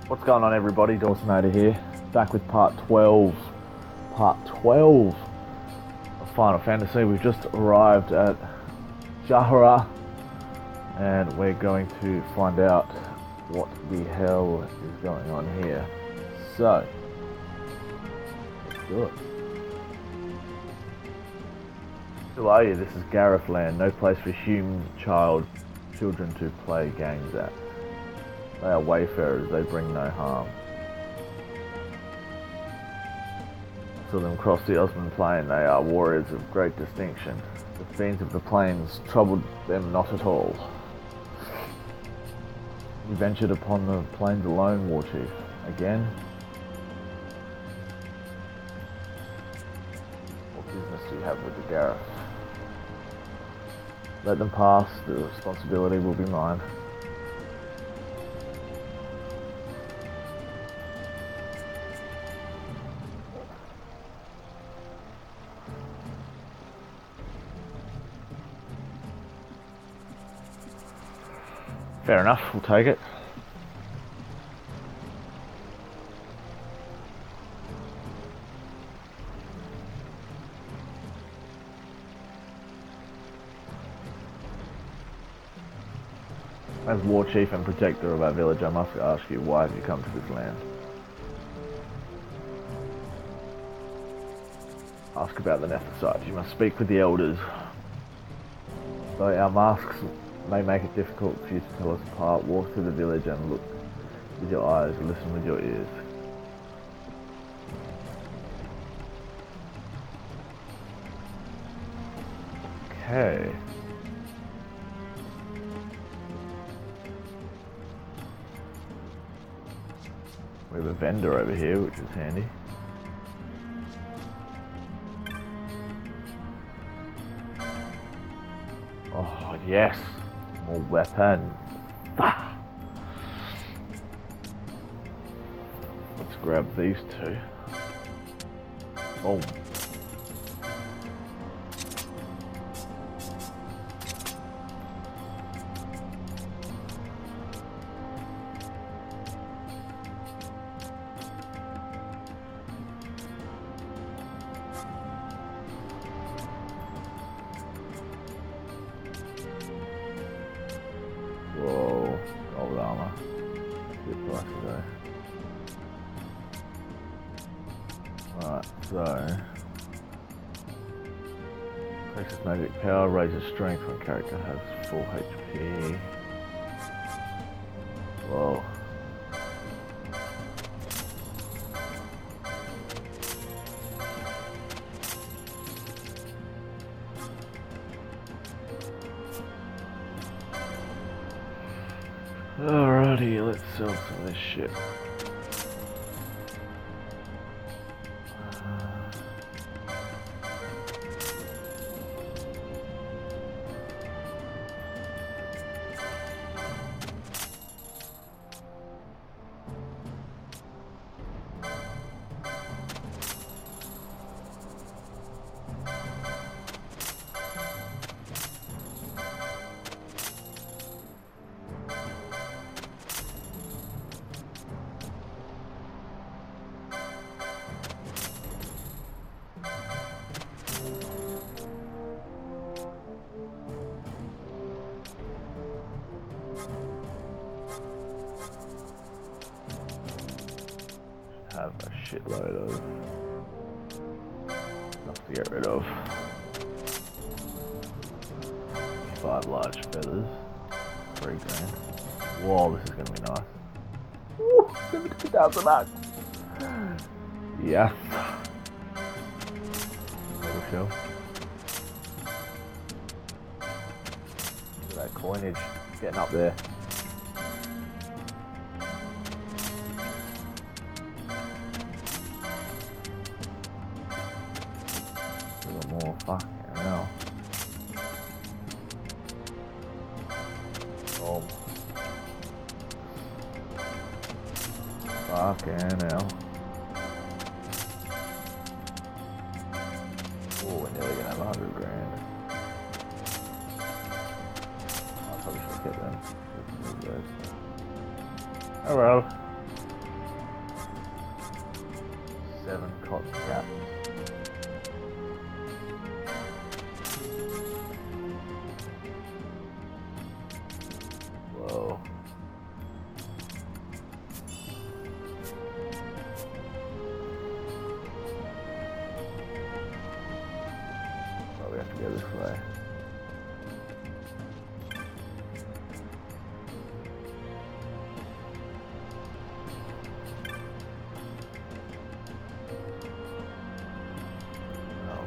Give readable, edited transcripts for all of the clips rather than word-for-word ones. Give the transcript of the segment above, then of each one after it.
What's going on, everybody? Dawsonator here, back with part 12. Part 12 of Final Fantasy. We've just arrived at Jahara, and we're going to find out what the hell is going on here. So, let's do it. Who are you? This is Gareth Land, no place for children to play games at. They are wayfarers, they bring no harm. I saw them cross the Osman Plain, they are warriors of great distinction. The fiends of the plains troubled them not at all. You ventured upon the plains alone, war chief. Again? What business do you have with the Gareth? Let them pass, the responsibility will be mine. Fair enough, we'll take it. As war chief and protector of our village, I must ask you, why have you come to this land? Ask about the Nephesites. You must speak with the elders. Though our masks may make it difficult for you to tell us apart, walk through the village and look with your eyes, listen with your ears. Okay. We have a vendor over here, which is handy. Oh, yes. More weapons. Ah. Let's grab these two. Boom. Whoa, gold armor. Good price today. Right, so increases magic power, raises strength when character has full HP. Whoa. Alrighty, let's sell some of this shit. Have a shitload of stuff to get rid of. 5 large feathers. 3 grand. Whoa, this is gonna be nice. Woo! 72,000 bucks! Yes. Little show. Look at that coinage getting up there. More fucking hell. Oh. Fucking hell. Oh, we're nearly gonna have 100 grand. I probably should get them. Oh well. 7 cots capped. Whoa. Oh, we have to go this way.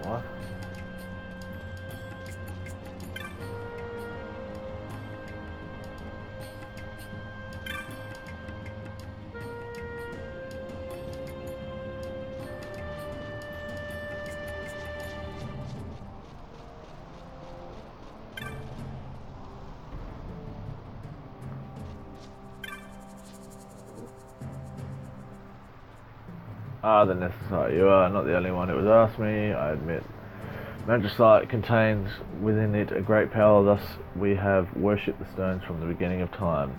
What? Ah, the necessary. You are not the only one who has asked me, I admit. Magicite contains within it a great power, thus we have worshipped the stones from the beginning of time.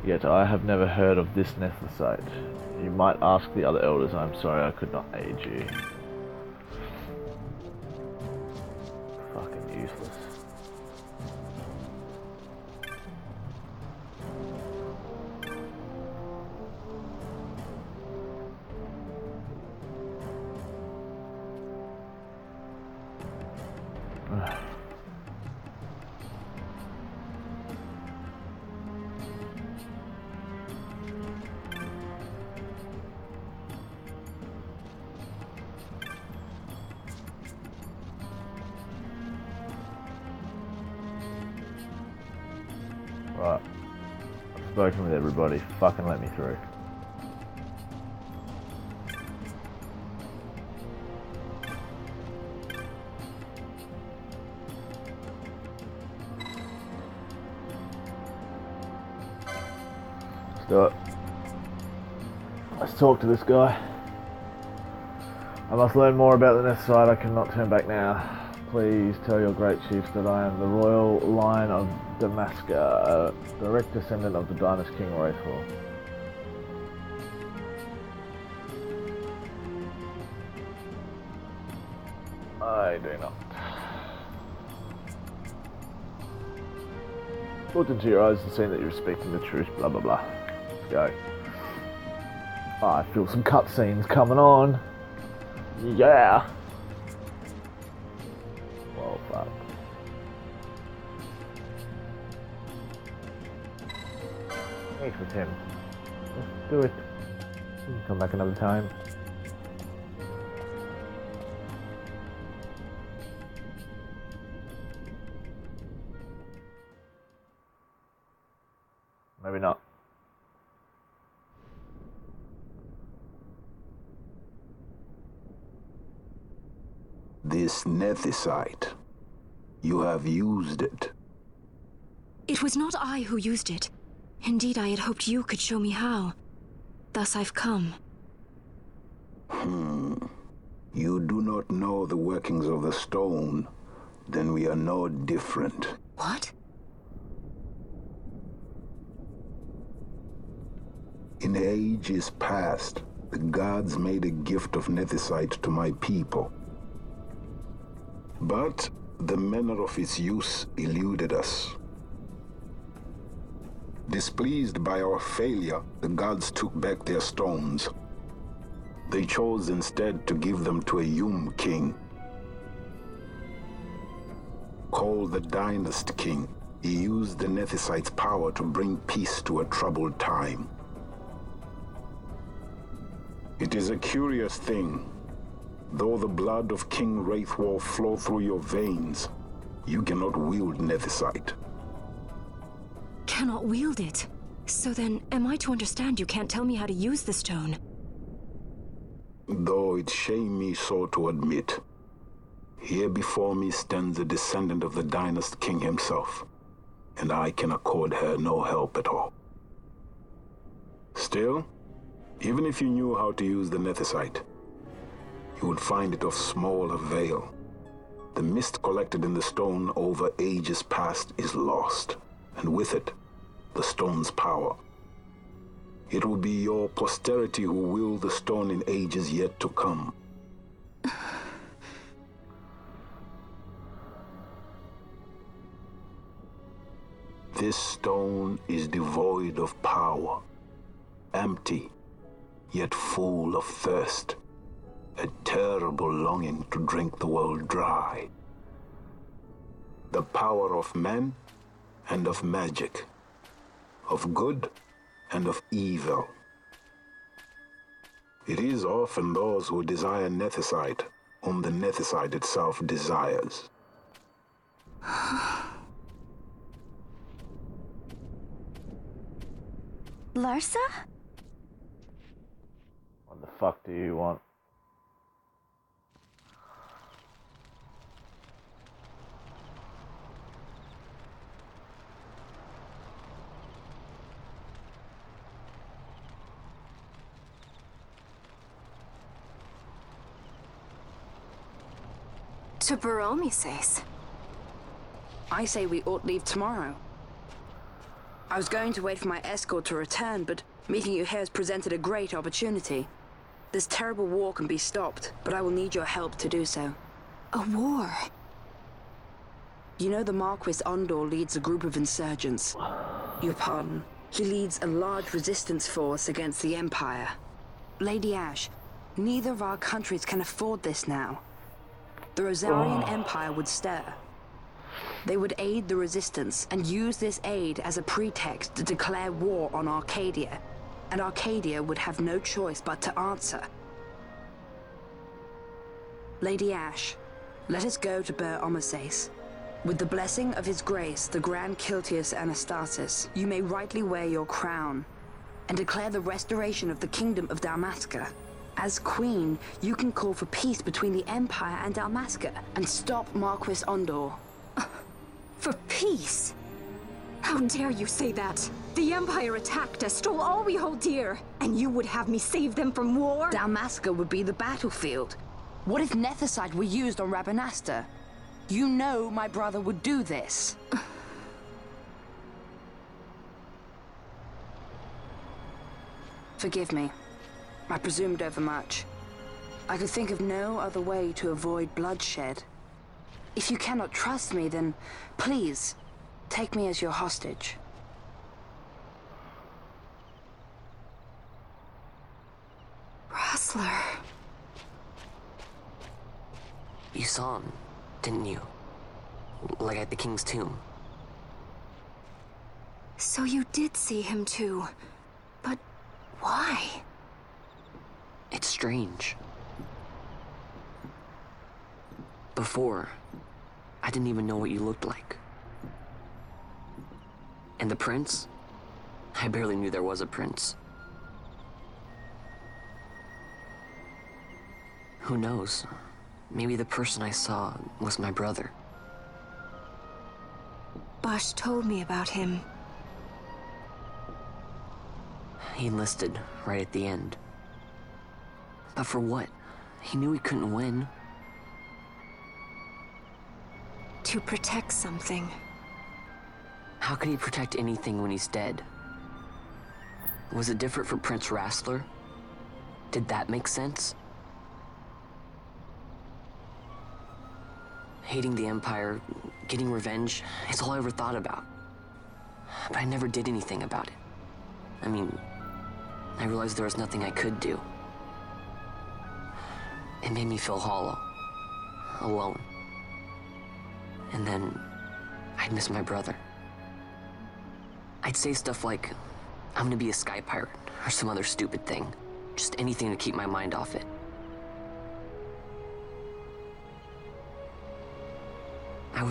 Yet I have never heard of this necessite. You might ask the other elders, I am sorry I could not aid you. Fucking useless. Right. I've spoken with everybody. Fucking let me through. Let's do it. Let's talk to this guy. I must learn more about the necessite. I cannot turn back now. Please tell your great chiefs that I am the royal line of Damascus, a direct descendant of the dynasty King Eruyt. I do not. Looked into your eyes and seen that you're speaking the truth, blah blah blah. Let's go. I feel some cutscenes coming on. Yeah. Well, fuck. Meet with him. Let's do it. You can come back another time. Maybe not. This necessite. You have used it. It was not I who used it. Indeed, I had hoped you could show me how. Thus I've come. You do not know the workings of the stone. Then we are no different. What? In ages past, the gods made a gift of necessite to my people. But the manner of its use eluded us. Displeased by our failure, the gods took back their stones. They chose instead to give them to a Yum king. Called the Dynast King, he used the necessite's power to bring peace to a troubled time. It is a curious thing. Though the blood of King Wraithwall flow through your veins, you cannot wield necessite. Cannot wield it. So then, am I to understand you can't tell me how to use the stone? Though it shame me so to admit, here before me stands a descendant of the Dynast King himself, and I can accord her no help at all. Still, even if you knew how to use the necessite, you would find it of small avail. The mist collected in the stone over ages past is lost, and with it, the stone's power. It will be your posterity who wield the stone in ages yet to come. This stone is devoid of power, empty, yet full of thirst, a terrible longing to drink the world dry. The power of men and of magic, of good and of evil. It is often those who desire Nethicite whom the Nethicite itself desires. Larsa? What the fuck do you want? To Baromi says. I say we ought leave tomorrow. I was going to wait for my escort to return, but meeting you here has presented a great opportunity. This terrible war can be stopped, but I will need your help to do so. A war? You know the Marquis Ondor leads a group of insurgents. Your pardon. He leads a large resistance force against the Empire. Lady Ash, neither of our countries can afford this now. The Rosarian Empire would stir. They would aid the resistance and use this aid as a pretext to declare war on Arcadia, and Arcadia would have no choice but to answer. Lady Ash, let us go to Ber Omases. With the blessing of his grace, the Grand Kiltius Anastasis, you may rightly wear your crown and declare the restoration of the Kingdom of Dalmasca. As Queen, you can call for peace between the Empire and Dalmasca and stop Marquis Ondor. For peace? How dare you say that? The Empire attacked us, stole all we hold dear, and you would have me save them from war? Dalmasca would be the battlefield. What if Nethicite were used on Rabanasta? You know my brother would do this. Forgive me. I presumed overmuch. I could think of no other way to avoid bloodshed. If you cannot trust me, then please, take me as your hostage. Rustler. You saw him, didn't you? Like at the King's tomb. So you did see him too. But why? It's strange. Before, I didn't even know what you looked like. And the prince? I barely knew there was a prince. Who knows? Maybe the person I saw was my brother. Bosch told me about him. He enlisted right at the end. But for what? He knew he couldn't win. To protect something. How could he protect anything when he's dead? Was it different for Prince Rastler? Did that make sense? Hating the Empire, getting revenge, it's all I ever thought about. But I never did anything about it. I mean, I realized there was nothing I could do. It made me feel hollow, alone. And then, I'd miss my brother. I'd say stuff like, I'm gonna be a sky pirate, or some other stupid thing. Just anything to keep my mind off it. I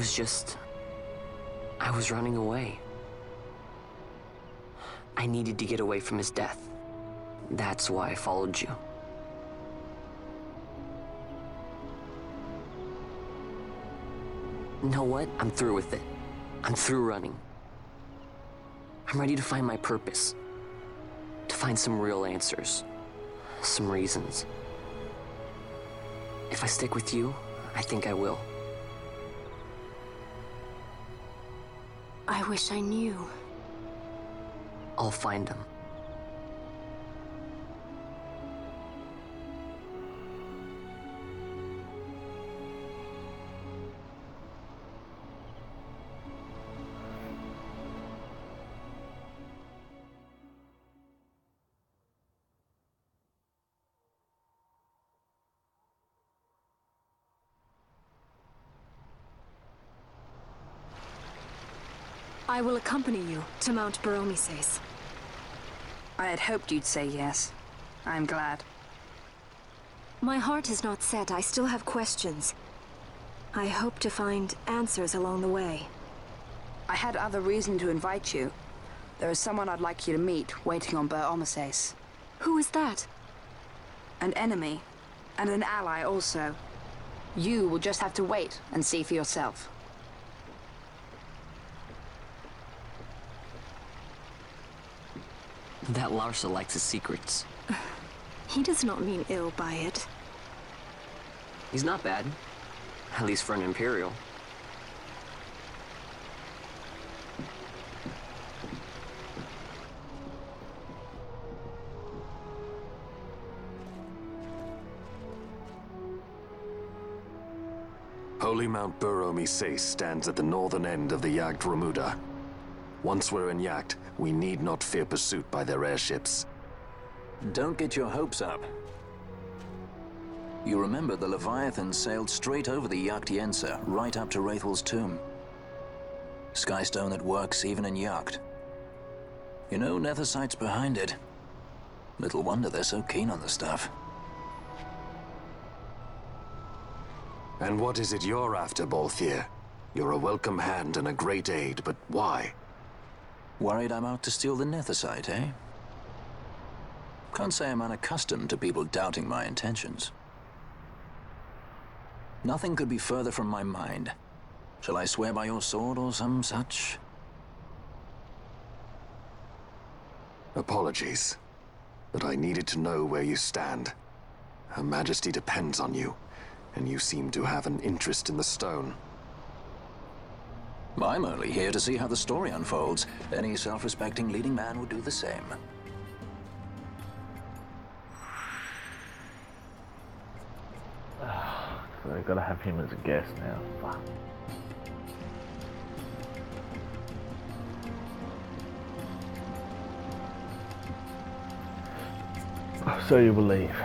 was running away. I needed to get away from his death. That's why I followed you. You know what? I'm through with it. I'm through running. I'm ready to find my purpose. To find some real answers. Some reasons. If I stick with you, I think I will. I wish I knew. I'll find them. I will accompany you to Mount Baromises. I had hoped you'd say yes. I'm glad. My heart is not set. I still have questions. I hope to find answers along the way. I had other reason to invite you. There is someone I'd like you to meet, waiting on Baromises. Who is that? An enemy, and an ally also. You will just have to wait and see for yourself. That Larsa likes his secrets. He does not mean ill by it. He's not bad. At least for an Imperial. Holy Mount Baromises stands at the northern end of the Yacht Remuda. Once we're in Yacht, we need not fear pursuit by their airships. Don't get your hopes up. You remember the Leviathan sailed straight over the Yacht Yensa, right up to Wraithel's tomb. Skystone that works even in Yacht. You know, Nethersight's behind it. Little wonder they're so keen on the stuff. And what is it you're after, Balthier? You're a welcome hand and a great aid, but why? Worried I'm out to steal the Nethersight, eh? Can't say I'm unaccustomed to people doubting my intentions. Nothing could be further from my mind. Shall I swear by your sword or some such? Apologies, but I needed to know where you stand. Her Majesty depends on you, and you seem to have an interest in the stone. I'm only here to see how the story unfolds. Any self-respecting leading man would do the same. So I gotta have him as a guest now. Fuck. So you believe.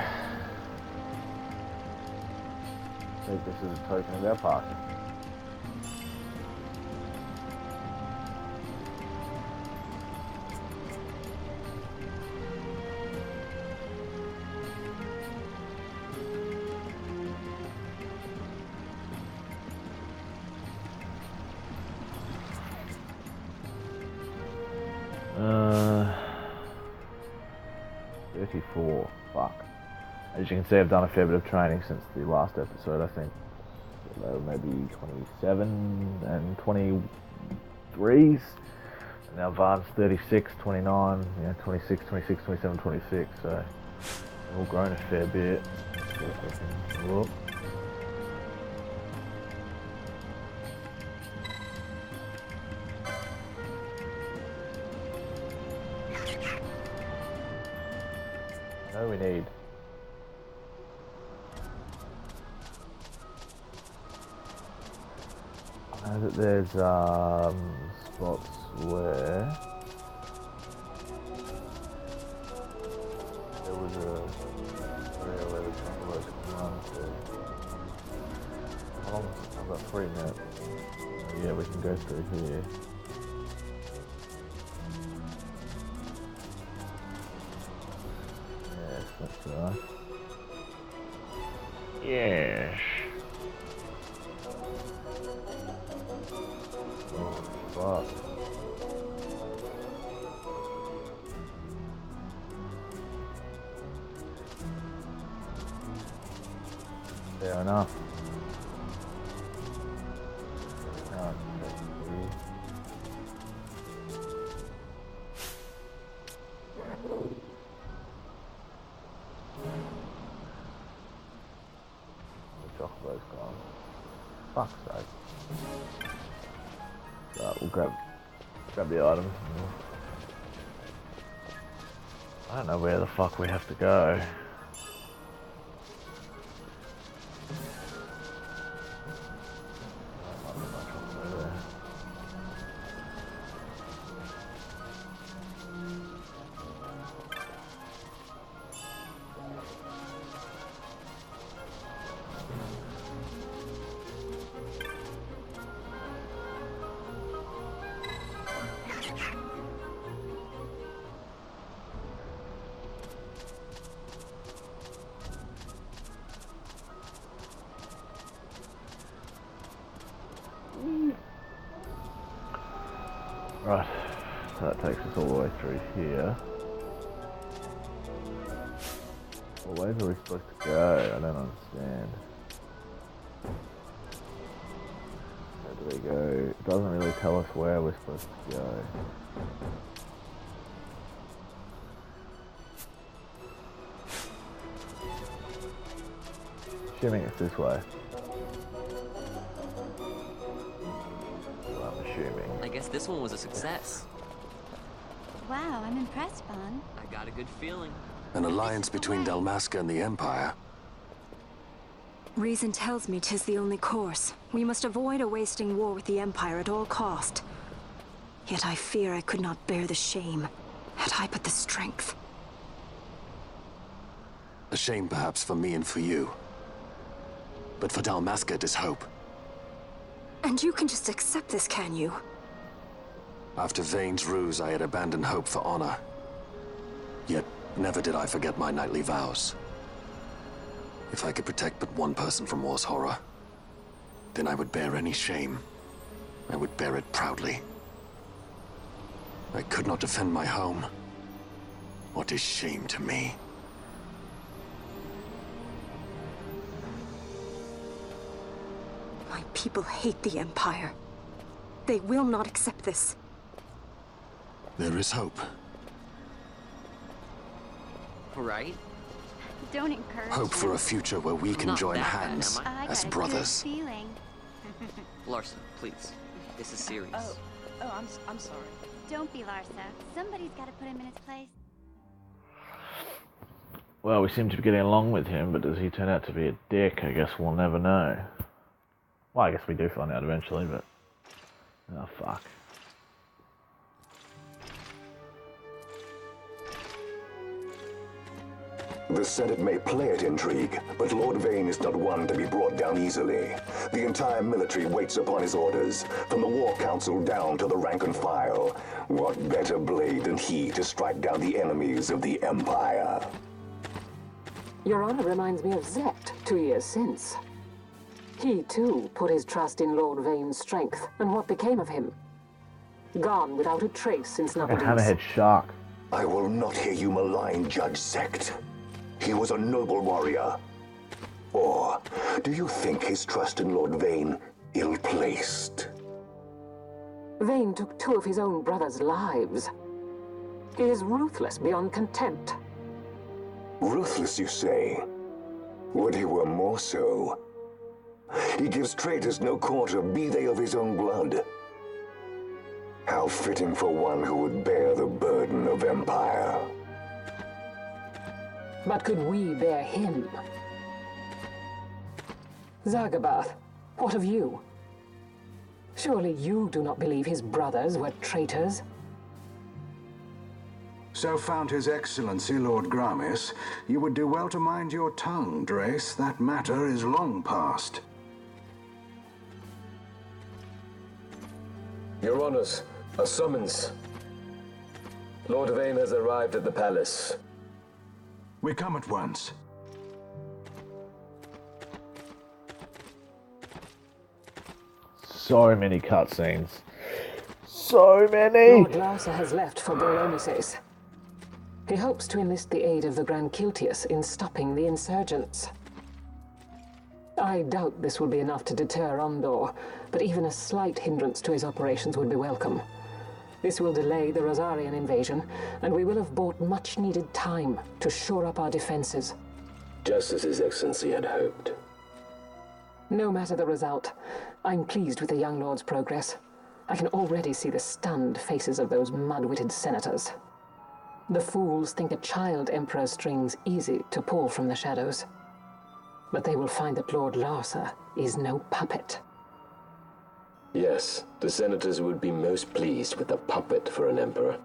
Take this as a token of our party. Uh, 34. Fuck. As you can see, I've done a fair bit of training since the last episode. I think maybe 27 and 23s. And now Vaan's 36, 29, 26, 26, 27, 26. So they've all grown a fair bit. Let's see if I can look. No, we need. I know that there's spots where there was a area where the Chocobo's can run to. How long? I've got 3 minutes. So yeah, we can go through here. Yes, that's right. Yes. Oh, fuck. Fair enough. The Chocobo's gone. Fuck's sake. Right, we'll grab the items. I don't know where the fuck we have to go. Right, so that takes us all the way through here. Well, where are we supposed to go? I don't understand. Where do we go? It doesn't really tell us where we're supposed to go. Assuming it's this way. Well, I'm assuming. I guess this one was a success. Wow, I'm impressed, Vaan. I got a good feeling. An alliance between Dalmasca and the Empire. Reason tells me 'tis the only course. We must avoid a wasting war with the Empire at all cost. Yet I fear I could not bear the shame, had I but the strength. A shame perhaps for me and for you. But for Dalmasca it is hope. And you can just accept this, can you? After Vane's ruse, I had abandoned hope for honor. Yet, never did I forget my knightly vows. If I could protect but one person from war's horror, then I would bear any shame. I would bear it proudly. I could not defend my home. What is shame to me? My people hate the Empire. They will not accept this. There is hope. Right? Don't encourage Hope for a future where we can Not join that bad, hands am I? as got a brothers. Good feeling. Larson, please. This is serious. I'm sorry. Don't be Larsa. Somebody's got to put him in his place. Well, we seem to be getting along with him, but does he turn out to be a dick? I guess we'll never know. Well, I guess we do find out eventually, but... oh, fuck. The Senate may play at intrigue, but Lord Vane is not one to be brought down easily. The entire military waits upon his orders, from the War Council down to the rank and file. What better blade than he to strike down the enemies of the Empire? Your honor reminds me of Zet 2 years since. He, too, put his trust in Lord Vane's strength, and what became of him? Gone without a trace since Like a Nabudis. hammerhead shark. I will not hear you malign Judge Sect. He was a noble warrior. Or do you think his trust in Lord Vane ill-placed? Vane took 2 of his own brothers' lives. He is ruthless beyond contempt. Ruthless, you say? Would he were more so. He gives traitors no quarter, be they of his own blood. How fitting for one who would bear the burden of empire. But could we bear him? Zagabath, what of you? Surely you do not believe his brothers were traitors? So found His Excellency Lord Gramis, you would do well to mind your tongue, Drace. That matter is long past. Your Honors, a summons. Lord Vane has arrived at the palace. We come at once. So many cutscenes. So many! Lord Larsa has left for Boromises. He hopes to enlist the aid of the Grand Kiltius in stopping the insurgents. I doubt this will be enough to deter Ondor, but even a slight hindrance to his operations would be welcome. This will delay the Rosarian invasion, and we will have bought much-needed time to shore up our defenses. Just as His Excellency had hoped. No matter the result, I'm pleased with the young lord's progress. I can already see the stunned faces of those mud-witted senators. The fools think a child emperor's strings easy to pull from the shadows. But they will find that Lord Larsa is no puppet. Yes, the senators would be most pleased with a puppet for an emperor.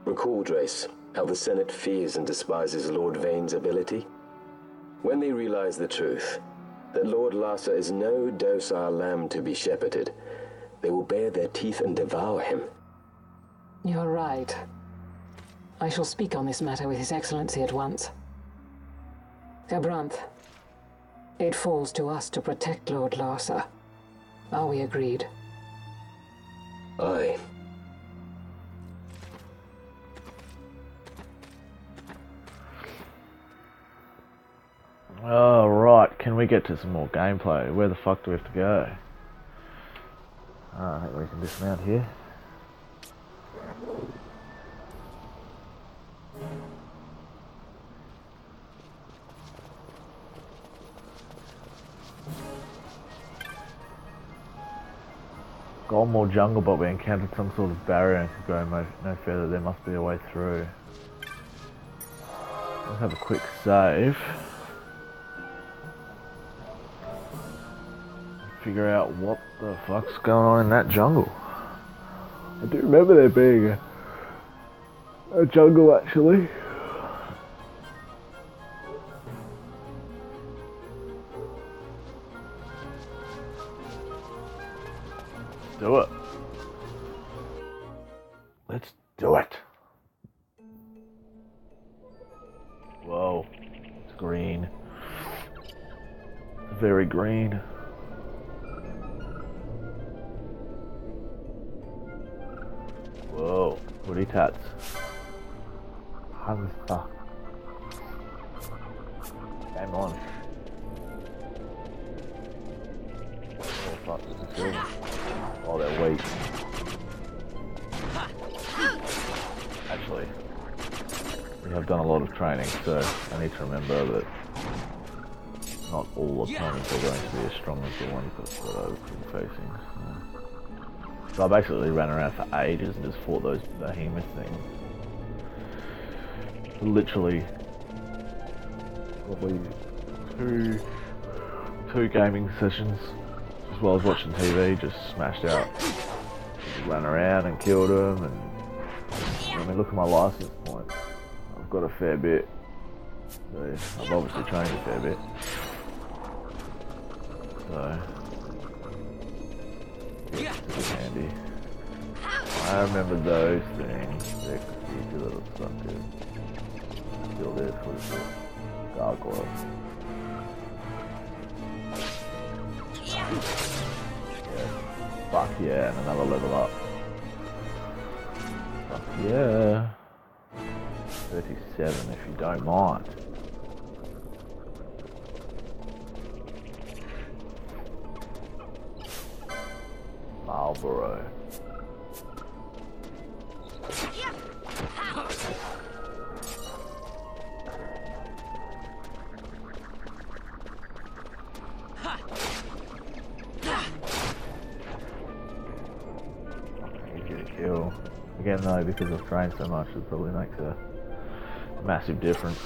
Recall, Drace, how the Senate fears and despises Lord Vane's ability. When they realize the truth, that Lord Larsa is no docile lamb to be shepherded, they will bare their teeth and devour him. You're right. I shall speak on this matter with His Excellency at once. Gabranth, it falls to us to protect Lord Larsa. Are we agreed? Aye. can we get to some more gameplay? Where the fuck do we have to go? I think we can dismount here. Golmore Jungle, but we encountered some sort of barrier and could go no further. There must be a way through. Let's have a quick save. Figure out what the fuck's going on in that jungle. I do remember there being a jungle actually. Do it. Let's do it. Whoa, it's green. It's very green. Whoa, woody tats. Hamster. Game on. Oh fuck, this is good. Oh, they're weak. Actually, we have done a lot of training, so I need to remember that not all opponents are going to be as strong as the ones that I've been facing. So I basically ran around for ages and just fought those behemoth things. Literally, probably two gaming sessions, as well as watching TV, just smashed out. Just ran around and killed them, and I mean, look at my license points. I've got a fair bit. So I've obviously trained a fair bit. So it's handy. I remember those things. They're easy little stuff too. Still there for the gargoyle. Yeah. Fuck yeah, and another level up. Fuck yeah. 37 if you don't mind. Marlboro. Easy to kill. Again though, because I've trained so much, it probably makes a massive difference.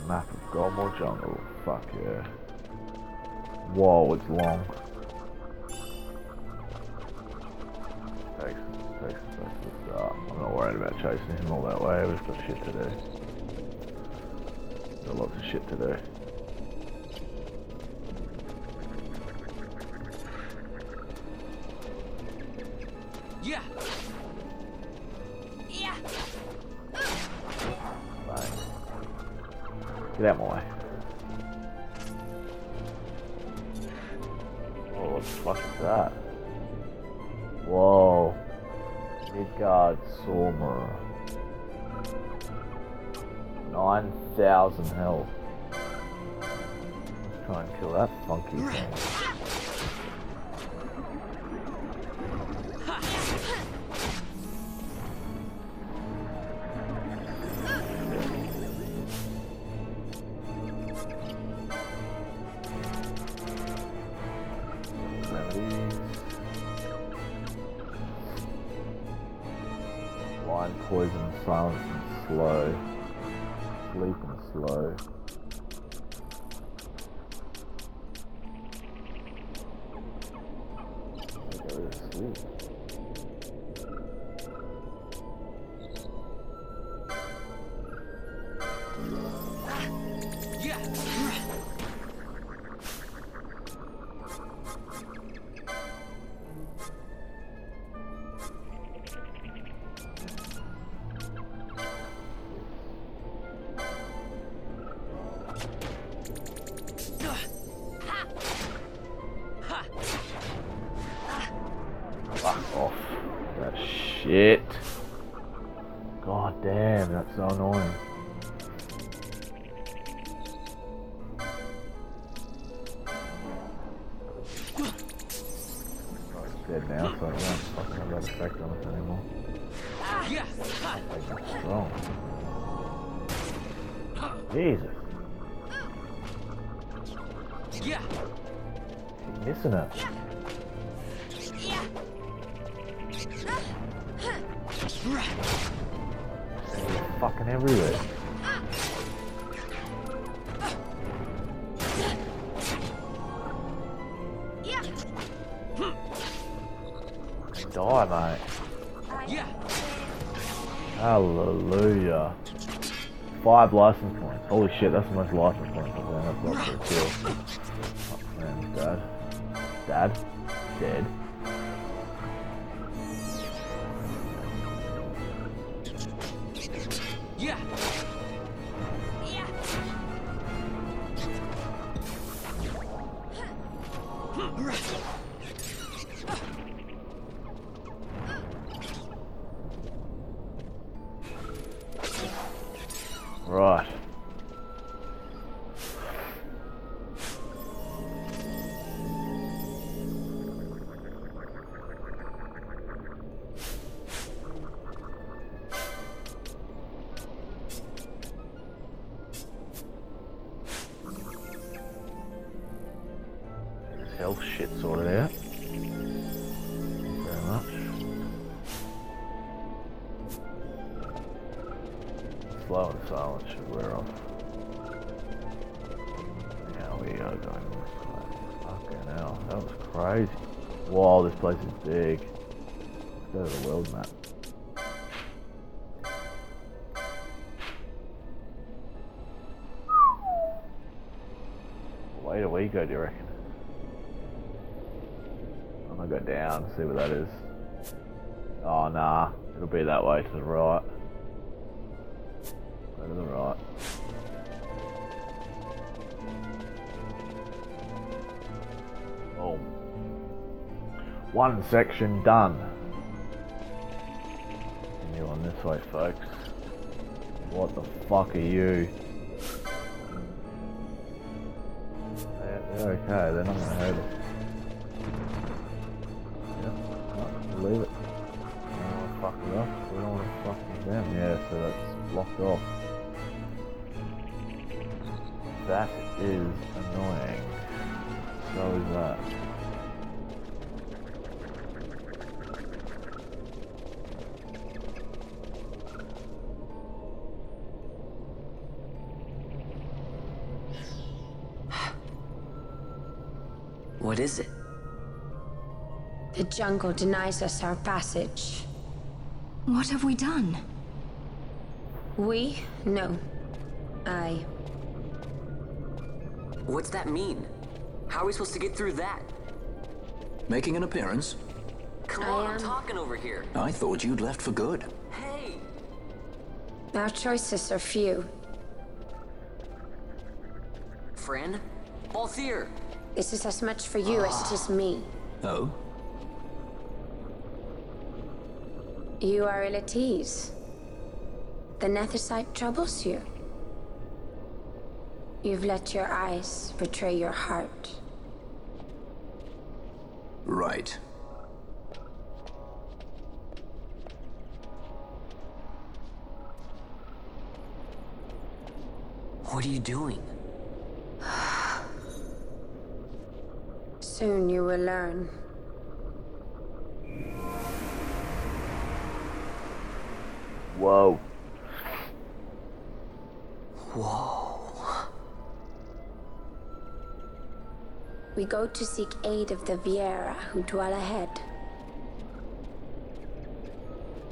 Map of Golmore Jungle. Fuck yeah. Whoa, it's long. Takes us back to the start. I'm not worried about chasing him all that way. We've got shit to do. Got lots of shit to do. Yeah. Bang. Get out my way. Oh, what the fuck is that? Whoa. Midgard Sormer. 9,000 health. Let's try and kill that funky thing. Blind, poison, silence and slow. Sleep and slow. Go to sleep. Fuck off. That shit. God damn, that's so annoying. dead now, so I don't fucking have that effect on us anymore. Yeah. That's strong. Jesus. Yeah. Keep missing it. They're fucking everywhere. Die, mate. Yeah. Hallelujah. 5 license points. Holy shit, that's the most license points I've done. That's not for a kill. Oh, man, Dad. Dad? Dead. Yeah. Right. Health shit sorted out. Thank you very much. Slow and silent should wear off. Now we are going this way. Fucking hell, that was crazy. Wow, this place is big. Let's go to the world map. Where do we go, do you reckon? I'm gonna go down, see what that is. Oh nah, it'll be that way to the right. Go to the right. Boom. One section done. Continue on this way, folks. What the fuck are you? They're okay, they're not gonna hurt us. Leave it. We don't want to fuck it up. We don't want to fuck them. Yeah, so that's blocked off. That is annoying. So is that. What is it? The jungle denies us our passage. What have we done? We? No. I. What's that mean? How are we supposed to get through that? Making an appearance? Come on, I'm talking over here. I thought you'd left for good. Hey! Our choices are few. Fran? Balthier! This is as much for you as it is me. Oh? You are ill at ease. The Nethicite troubles you. You've let your eyes betray your heart. Right. What are you doing? Soon you will learn. Whoa. Whoa. We go to seek aid of the Viera who dwell ahead.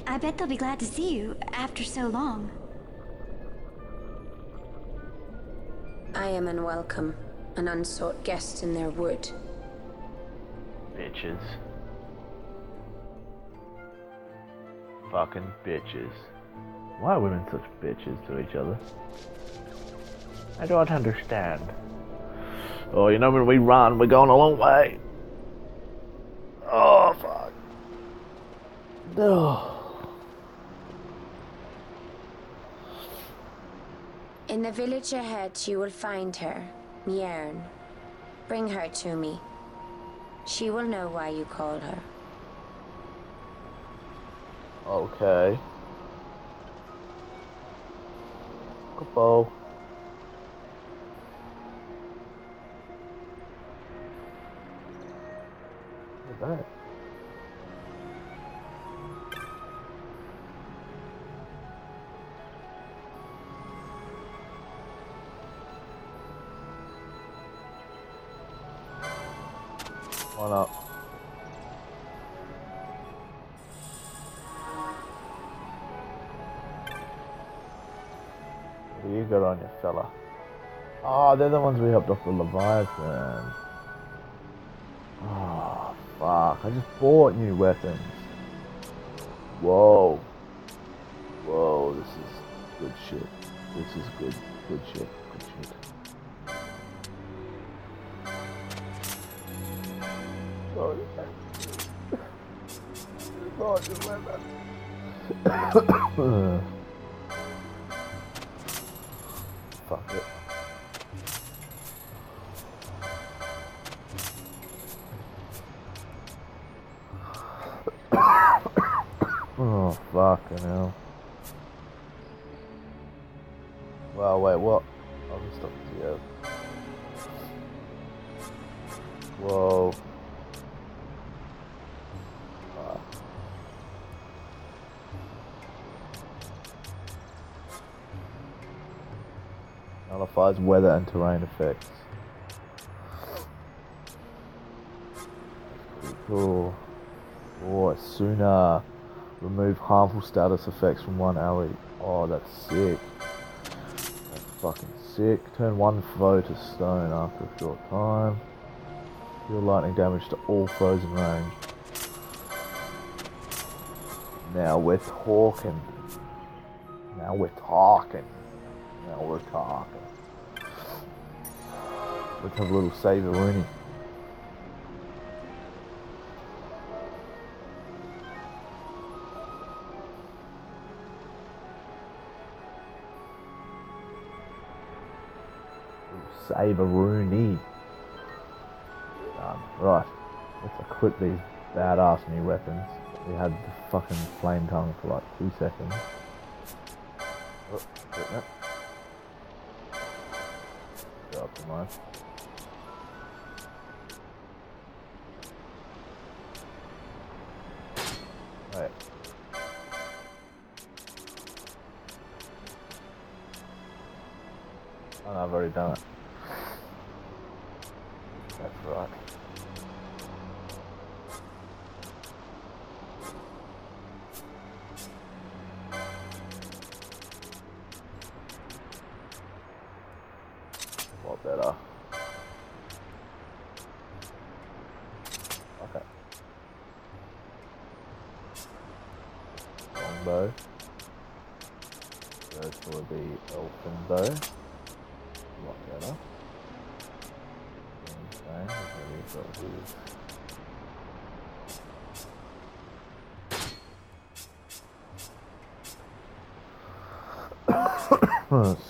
I bet they'll be glad to see you after so long. I am unwelcome, an unsought guest in their wood. Bitches. Fucking bitches. Why are women such bitches to each other? I don't understand. Oh, you know when we run, we're going a long way. Oh, fuck. Oh. In the village ahead, you will find her, Mjern. Bring her to me. She will know why you call her. Okay. Chocobo. Look at that. Why not? What do you got on your fella? Oh, they're the ones we helped off the Leviathan. Oh, fuck. I just bought new weapons. Whoa. Whoa, this is good shit. This is good shit. Good shit. Oh, oh, just like that. Fuck it. Oh, fucking hell. Well, wait, what? I'll just stop the Whoa. Nullifies weather and terrain effects. Pretty cool. Oh, sooner. Remove harmful status effects from one ally. Oh, that's sick. That's fucking sick. Turn one foe to stone after a short time. Deal lightning damage to all foes in range. Now we're talking. Now we're talking. Now we're talking. Let's have a little save-a-rooney. Save-a-rooney. Right. Let's equip these badass new weapons. We had the fucking flame tongue for like 2 seconds. Oh, that. Go up to mine. Wait. Oh no, I've already done it. That's right. A lot better. Okay. Longbow. Go for the elfin bow. A lot better.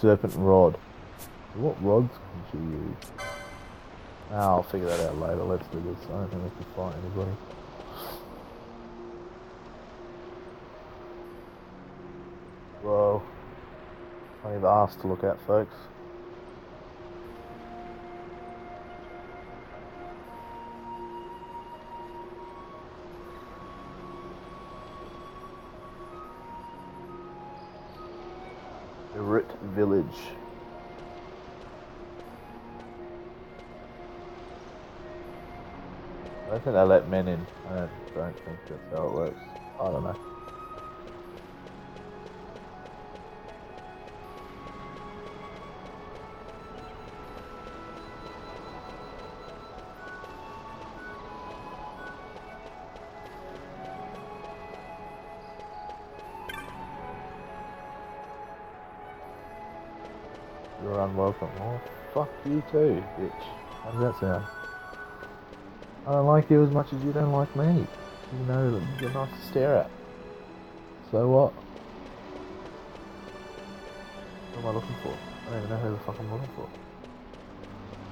Serpent rod. What rods can she use? I'll figure that out later. Let's do this. I don't think we can fight anybody. Whoa. Plenty of arse to look at, folks. Eruyt Village. I don't think they let men in. I don't think that's how it works. I don't know. You're unwelcome. Oh, fuck you too, bitch. How does that sound? I don't like you as much as you don't like me. You know that you're nice to stare at. So what? What am I looking for? I don't even know who the fuck I'm looking for.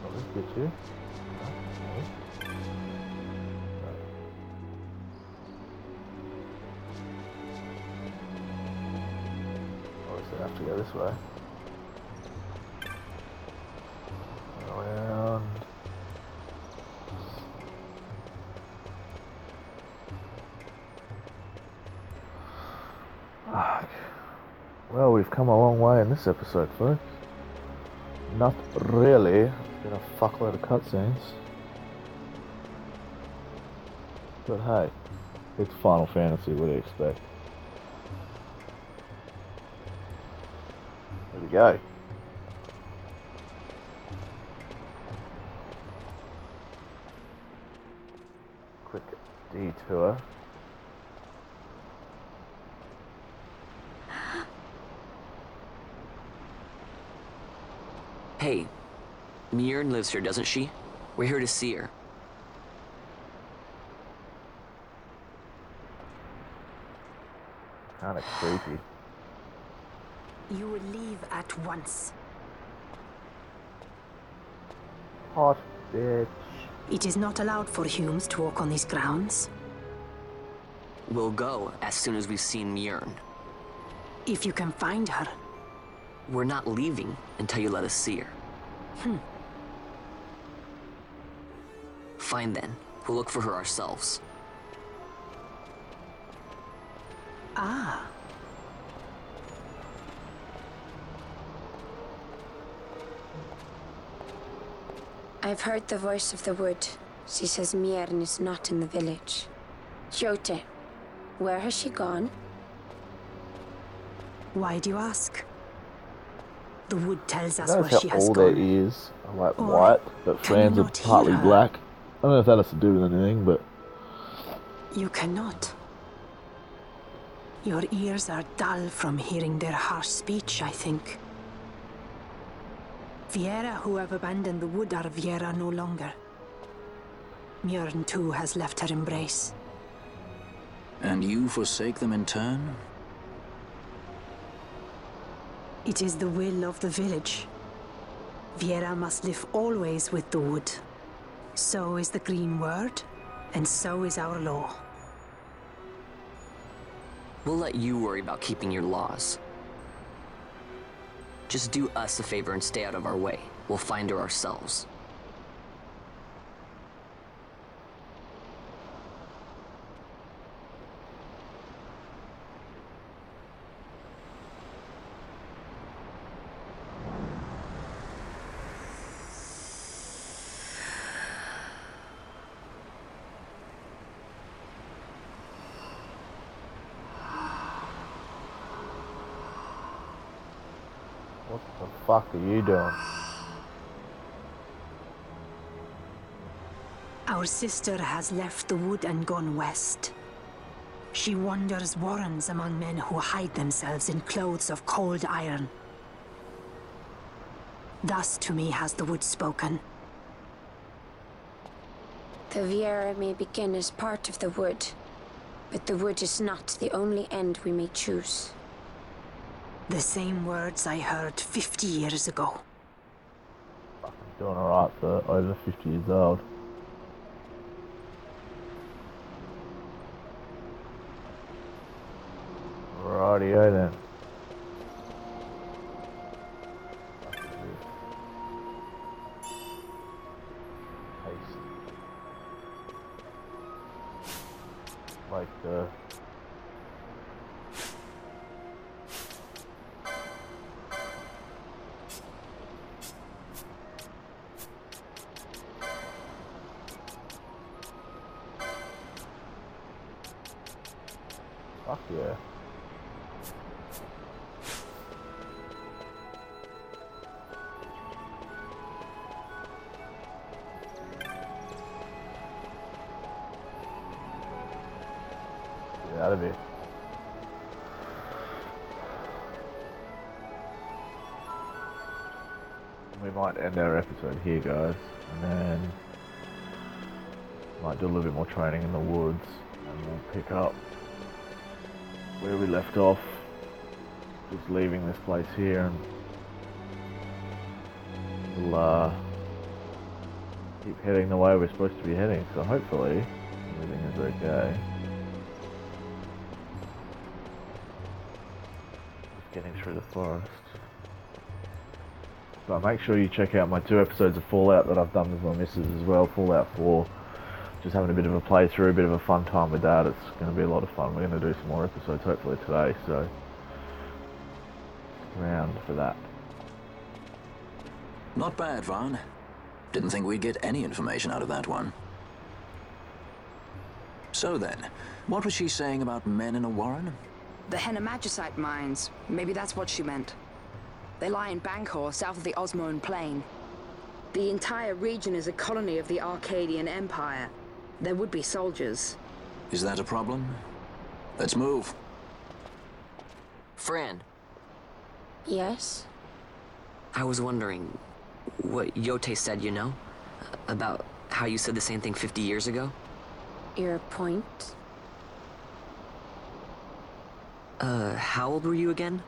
I'll just get you. No. have to go this way. Around. Fuck. Well, we've come a long way in this episode, folks. Not really. It's been a fuckload of cutscenes. But hey, it's Final Fantasy, what do you expect? There we go. Quick detour. Hey, Mjorn lives here, doesn't she? We're here to see her. Kinda creepy. You will leave at once. Hot bitch. It is not allowed for humans to walk on these grounds. We'll go as soon as we've seen Mjorn. If you can find her. We're not leaving until you let us see her. Fine then. We'll look for her ourselves. Ah. I've heard the voice of the wood. She says Mjorn is not in the village. Jote, where has she gone? Why do you ask? The wood tells us I where notice she how has all their gone. ears are like Or white, but can you Fran's are not hear partly her? black. I don't know if that has to do with anything, but You cannot. Your ears are dull from hearing their harsh speech, I think. Viera who have abandoned the wood are Viera no longer. Mjorn too has left her embrace. And you forsake them in turn? It is the will of the village. Viera must live always with the wood. So is the green word, and so is our law. We'll let you worry about keeping your laws. Just do us a favor and stay out of our way. We'll find her ourselves. what the fuck are you doing? Our sister has left the wood and gone west. She wanders warrens among men who hide themselves in clothes of cold iron. Thus to me has the wood spoken. The Viera may begin as part of the wood, but the wood is not the only end we may choose. The same words I heard 50 years ago. Doing alright for over 50 years old. Rightio then. Like the fuck yeah. Get out of here. We might end our episode here, guys, and then might do a little bit more training in the woods, and we'll pick up where we left off, just leaving this place here, and we'll keep heading the way we're supposed to be heading, so hopefully everything is okay. getting through the forest. But make sure you check out my 2 episodes of Fallout that I've done with my missus as well. Fallout 4. Just having a bit of a playthrough, a bit of a fun time with that. It's going to be a lot of fun. We're going to do some more episodes hopefully today, so stick around for that. Not bad, Vaan. Didn't think we'd get any information out of that one. So then, what was she saying about men in a warren? The Henna-Magicite mines. Maybe that's what she meant. They lie in Bangkor, south of the Osmoan Plain. The entire region is a colony of the Arcadian Empire. There would be soldiers. Is that a problem? Let's move. Fran, Yes? I was wondering what Yote said, you know? About how you said the same thing 50 years ago? Your point? How old were you again?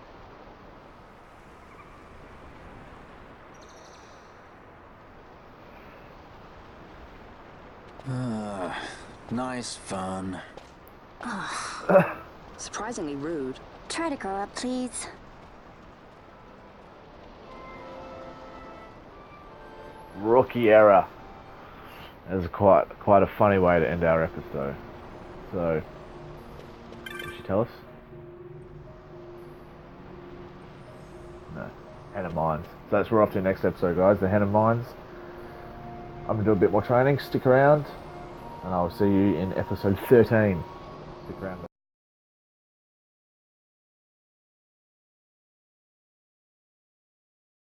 Nice fun. Surprisingly rude. Try to grow up, please. Rookie error. That's quite a funny way to end our episode. So, did she tell us? No. Henna Mines. So that's we're off to the next episode, guys. The Henna Mines. I'm gonna do a bit more training. Stick around, and I will see you in episode 13. Stick around.